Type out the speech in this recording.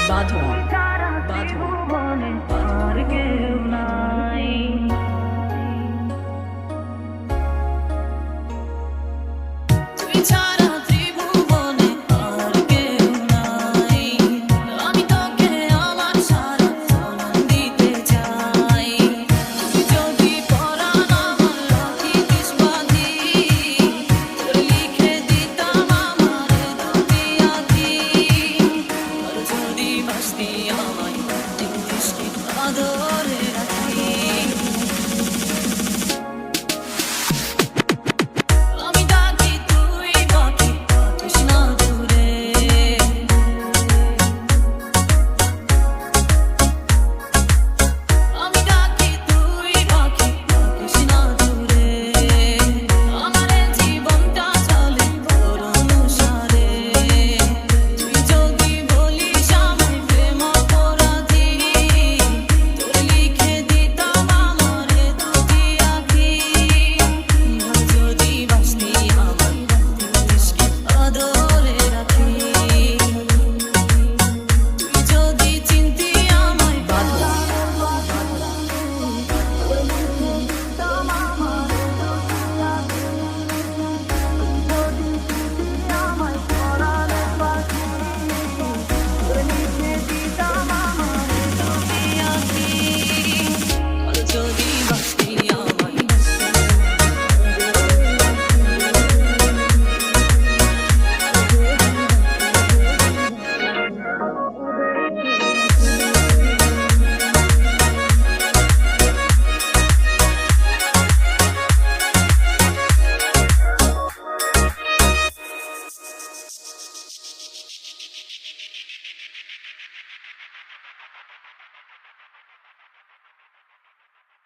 বাঁধন বাঁধন আর কেউ নাই। তুই ছাড়া ত্রিভুবনে আর কেউ নাই। আমি তোকে আমার সারা জীবন দিতে চাই। তুই যদি পরাণ আমার রাখিতিস বাঁধি, তোর লিখে দিতাম আমার দুটি আঁখি। আর যদি বাসতি আমায়